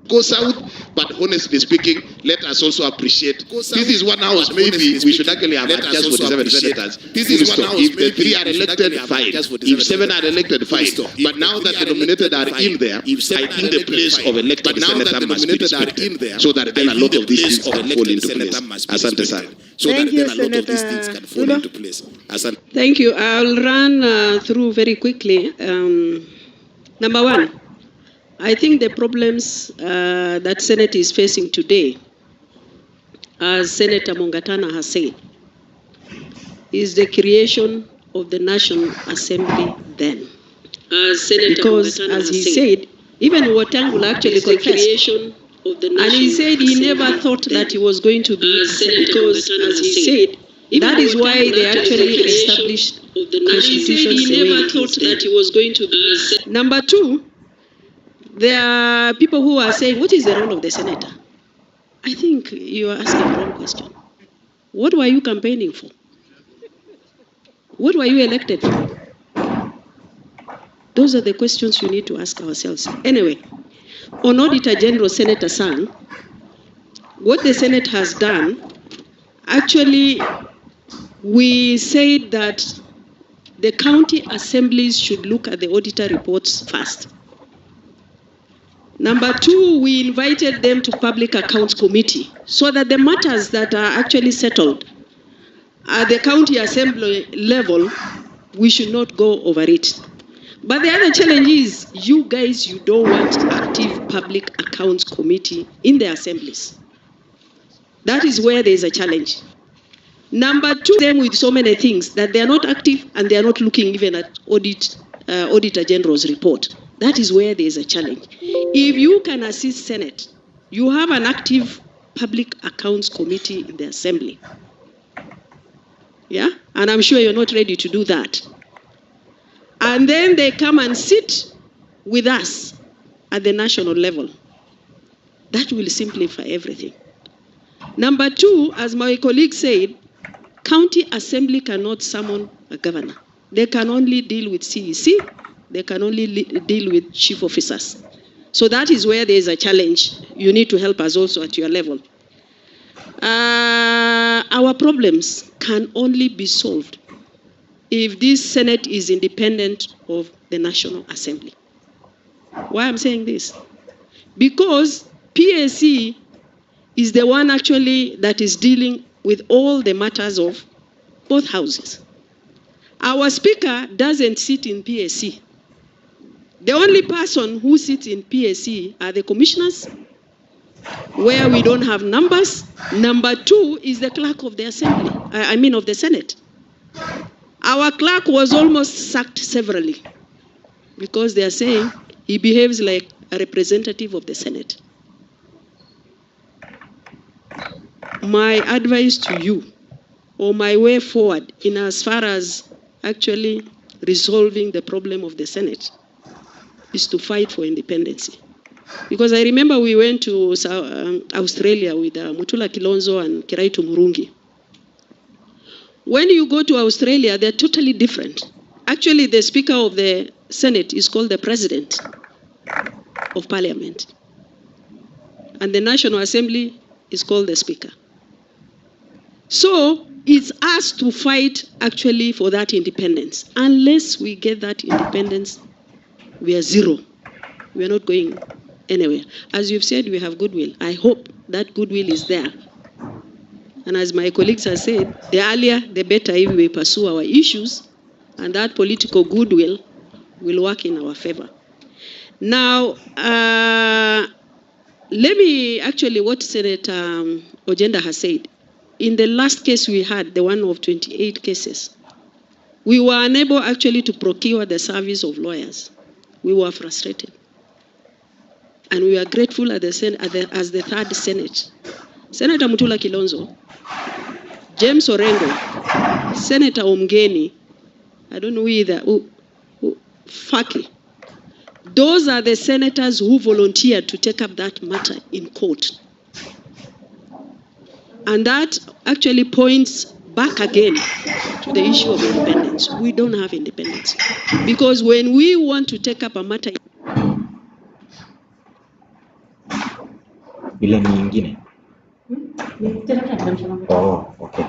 go south, but honestly speaking, let us also appreciate this is one house. Maybe we should actually have just 47 senators. This is one house. If the 3 are elected, fine. If 7 are elected, fine. But now that the nominated are in there, I think the place of elected senator must be respected, so that then a lot of these things can fall into place. Asante sana. So that then a lot of these things can fall into place. Thank you. I'll run through very quickly. Number one, I think the problems that Senate is facing today, as Senator Mungatana has said, is the creation of the National Assembly then. Because, as he said, even Wotangula actually confessed, and he said he never thought that he was going to be, because, as he said, that is why they actually established constitutions the way it is. Number two, there are people who are saying, what is the role of the senator? I think you are asking the wrong question. What were you campaigning for? What were you elected for? Those are the questions you need to ask ourselves. Anyway, on Auditor General Senator Sang, what the Senate has done, actually, we said that the county assemblies should look at the auditor reports first. Number two, we invited them to Public Accounts Committee so that the matters that are actually settled at the county assembly level, we should not go over it. But the other challenge is, you guys, you don't want active Public Accounts Committee in the assemblies. That is where there is a challenge. Number two, them with so many things that they are not active and they are not looking even at Auditor General's report. That is where there is a challenge. If you can assist Senate, you have an active Public Accounts Committee in the Assembly. Yeah? And I'm sure you're not ready to do that. And then they come and sit with us at the national level. That will simplify everything. Number two, as my colleague said, county assembly cannot summon a governor. They can only deal with CEC. They can only deal with chief officers. So that is where there is a challenge. You need to help us also at your level. Our problems can only be solved if this Senate is independent of the National Assembly. Why I'm saying this? Because PAC is the one actually that is dealing with all the matters of both houses. Our speaker doesn't sit in PAC. The only person who sits in PAC are the commissioners, where we don't have numbers. Number two is the clerk of the assembly, of the Senate. Our clerk was almost sacked severally because they are saying he behaves like a representative of the Senate. My advice to you, or my way forward in as far as actually resolving the problem of the Senate, is to fight for independence. Because I remember we went to Australia with Mutula Kilonzo and Kiraitu Murungi. When you go to Australia, they're totally different. Actually, the Speaker of the Senate is called the President of Parliament. And the National Assembly is called the Speaker. So it's us to fight actually for that independence. Unless we get that independence, we are zero. We are not going anywhere. As you've said, we have goodwill. I hope that goodwill is there. And as my colleagues have said, the earlier, the better if we pursue our issues, and that political goodwill will work in our favor. Now, let me actually, what Senator Ojenda has said. In the last case we had, the one of 28 cases, we were unable actually to procure the service of lawyers. We were frustrated. And we are grateful at the as the third Senate. Senator Mutula Kilonzo, James Orengo, Senator Omgeni, I don't know either, Faki. Those are the senators who volunteered to take up that matter in court. And that actually points back again to the issue of independence. We don't have independence. Because when we want to take up a matter, Ile ni nyingine. Oh, okay.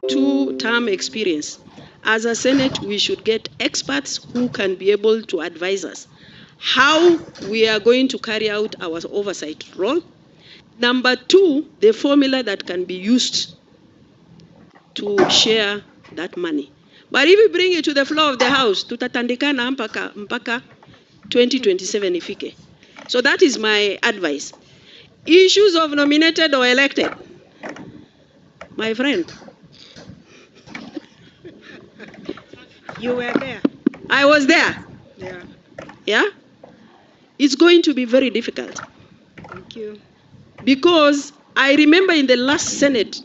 Two-term experience. As a Senate, we should get experts who can be able to advise us how we are going to carry out our oversight role. Number two, the formula that can be used to share that money. But if we bring it to the floor of the House, tutatandikana mpaka 2027 ifike. So that is my advice. Issues of nominated or elected. My friend, You were there. I was there. Yeah. Yeah? It's going to be very difficult. Thank you. Because I remember in the last Senate,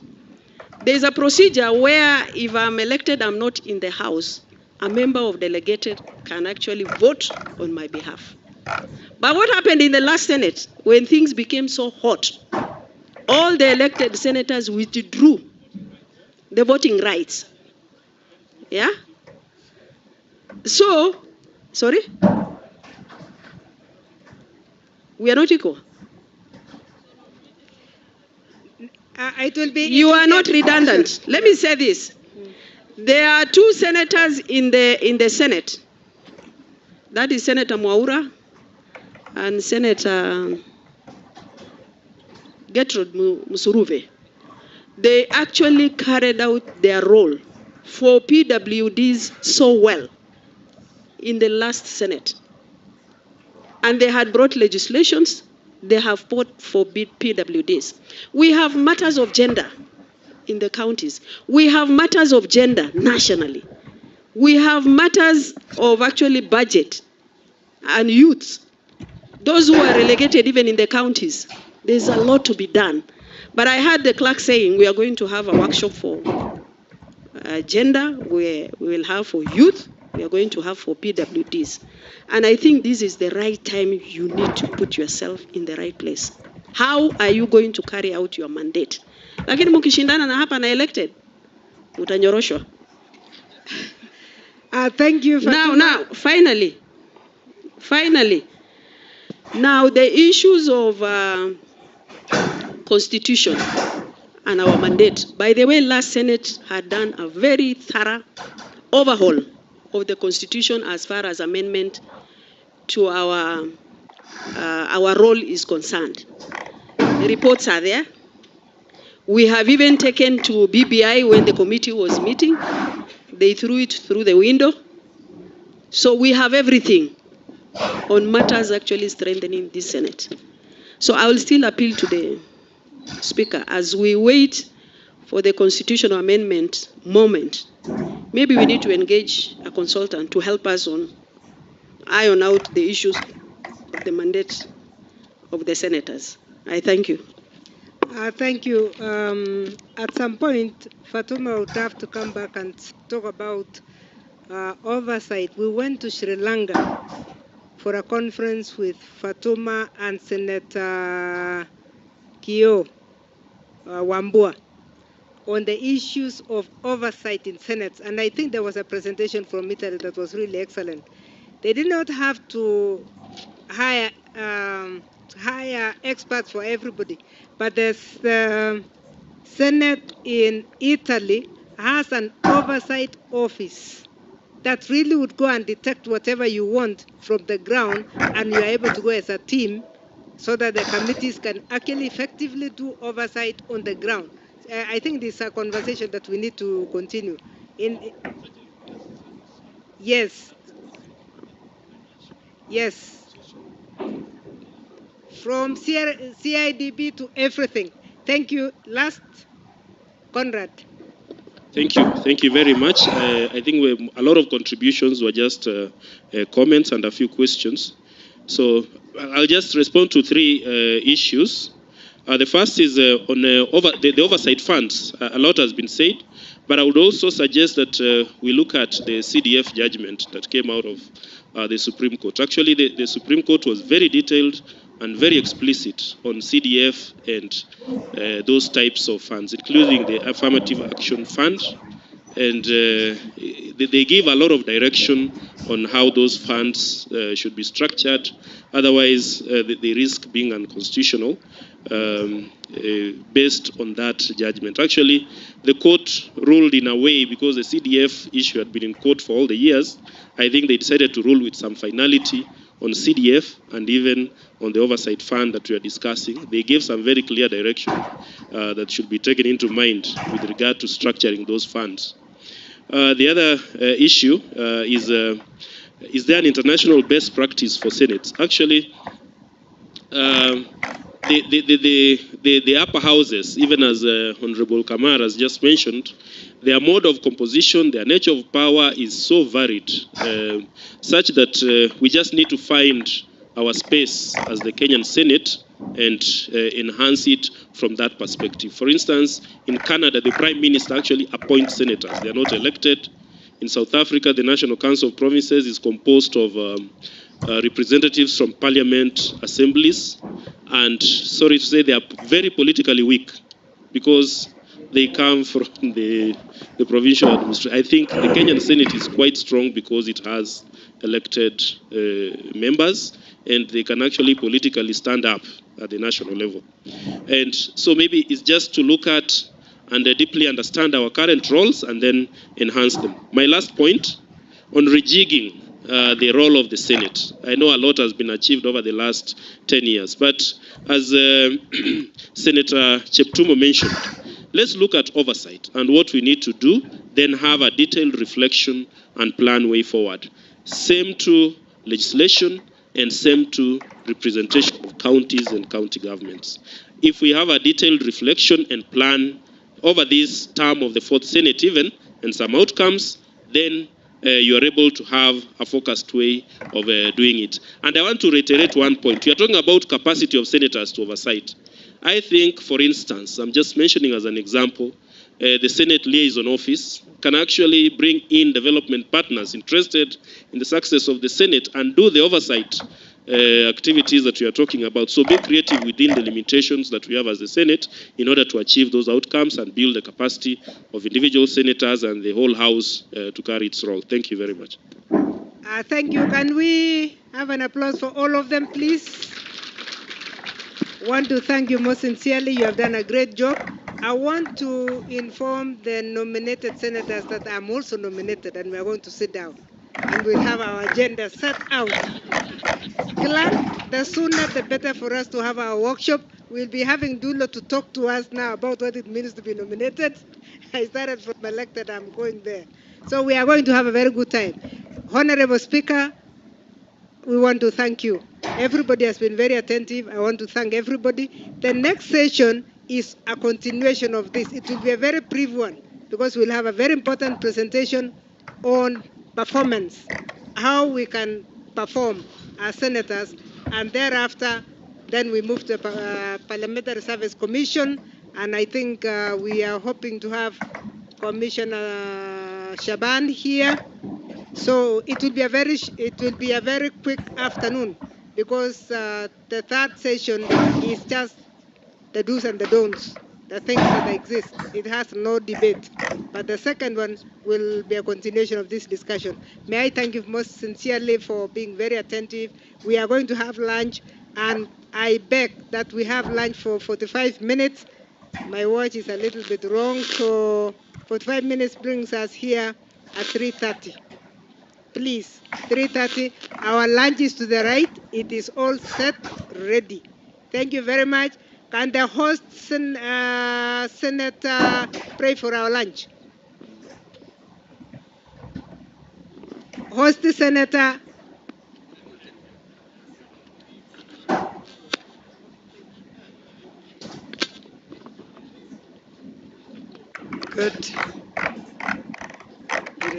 there's a procedure where if I'm elected, I'm not in the House, a member of delegated can actually vote on my behalf. But what happened in the last Senate, when things became so hot, all the elected senators withdrew the voting rights. Yeah? So, sorry? We are not equal. It will be. You are not redundant. Let me say this. There are two senators in the Senate. That is Senator Mwaura and Senator Gertrude Musuruve. They actually carried out their role for PWDs so well in the last Senate. And they had brought legislations. They have fought for PWDs. We have matters of gender in the counties. We have matters of gender nationally. We have matters of actually budget and youth. Those who are relegated even in the counties. There's a lot to be done. But I heard the clerk saying we are going to have a workshop for gender, we will have for youth, we are going to have for PWDs. And I think this is the right time you need to put yourself in the right place. How are you going to carry out your mandate? Lakini mkishindana na hapa na elected, utanyoroshwa. Thank you. Now, finally, now the issues of constitution and our mandate. By the way, last Senate had done a very thorough overhaul of the constitution as far as amendment to our role is concerned. The reports are there. We have even taken to BBI when the committee was meeting. They threw it through the window. So we have everything on matters actually strengthening this Senate. So I will still appeal to the Speaker as we wait for the constitutional amendment moment. Maybe we need to engage a consultant to help us iron out the issues of the mandate of the senators. I thank you. Thank you. At some point, Fatuma would have to come back and talk about oversight. We went to Sri Lanka for a conference with Fatuma and Senator Kio Wambua on the issues of oversight in Senates. And I think there was a presentation from Italy that was really excellent. They did not have to hire experts for everybody, but the Senate in Italy has an oversight office that really would go and detect whatever you want from the ground, and you are able to go as a team so that the committees can actually effectively do oversight on the ground. I think this is a conversation that we need to continue. Yes. From CIDB to everything. Thank you. Last, Conrad. Thank you very much. I think a lot of contributions were just comments and a few questions. So I'll just respond to three issues. The first is on the oversight funds. A lot has been said, but I would also suggest that we look at the CDF judgment that came out of the Supreme Court. Actually, the Supreme Court was very detailed and very explicit on CDF and those types of funds, including the Affirmative Action Fund. And they gave a lot of direction on how those funds should be structured. Otherwise, they risk being unconstitutional based on that judgment. Actually, the court ruled in a way, because the CDF issue had been in court for all the years, I think they decided to rule with some finality on CDF and even on the oversight fund that we are discussing. They gave some very clear direction that should be taken into mind with regard to structuring those funds. The other issue is there an international best practice for Senate? Actually, the upper houses, even as Honorable Kamar has just mentioned, their mode of composition, their nature of power is so varied, such that we just need to find our space as the Kenyan Senate and enhance it from that perspective. For instance, in Canada, the Prime Minister actually appoints senators. They are not elected. In South Africa, the National Council of Provinces is composed of representatives from parliament assemblies. And sorry to say, they are very politically weak because they come from the provincial administration. I think the Kenyan Senate is quite strong because it has elected members, and they can actually politically stand up at the national level. And so maybe it's just to look at and deeply understand our current roles and then enhance them. My last point on rejigging the role of the Senate. I know a lot has been achieved over the last 10 years, but as Senator Cheptumo mentioned, let's look at oversight and what we need to do, then have a detailed reflection and plan way forward. Same to legislation and same to representation of counties and county governments. If we have a detailed reflection and plan over this term of the Fourth Senate even, and some outcomes, then you are able to have a focused way of doing it. And I want to reiterate one point. We are talking about capacity of senators to oversight. I think, for instance, I'm just mentioning as an example, the Senate Liaison Office can actually bring in development partners interested in the success of the Senate and do the oversight activities that we are talking about. So be creative within the limitations that we have as the Senate in order to achieve those outcomes and build the capacity of individual senators and the whole House to carry its role. Thank you very much. Thank you. Can we have an applause for all of them, please? Want to thank you most sincerely. You have done a great job. I want to inform the nominated senators that I'm also nominated, and we're going to sit down and we'll have our agenda set out. Clark, the sooner the better for us to have our workshop. We'll be having Dulo to talk to us now about what it means to be nominated. I started from elected, I'm going there. So we are going to have a very good time. Honorable Speaker, we want to thank you. Everybody has been very attentive. I want to thank everybody. The next session is a continuation of this. It will be a very brief one because we'll have a very important presentation on performance, how we can perform as senators, and thereafter then we move to the Parliamentary Service Commission, and I think we are hoping to have Commissioner Shaban here. So it will be a very quick afternoon because the third session is just the do's and the don'ts, the things that exist. It has no debate. But the second one will be a continuation of this discussion. May I thank you most sincerely for being very attentive. We are going to have lunch, and I beg that we have lunch for 45 minutes. My watch is a little bit wrong, so 45 minutes brings us here at 3:30. Please, 3:30. Our lunch is to the right. It is all set, ready. Thank you very much. Can the host, Senator, pray for our lunch? Host, Senator. Good.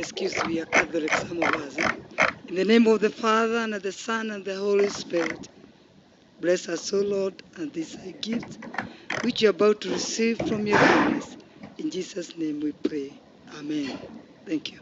excuse, we are Catholic, some of us. In the name of the Father, and of the Son, and the Holy Spirit, bless us, O Lord, and this gift which you are about to receive from your goodness. In Jesus' name we pray. Amen. Thank you.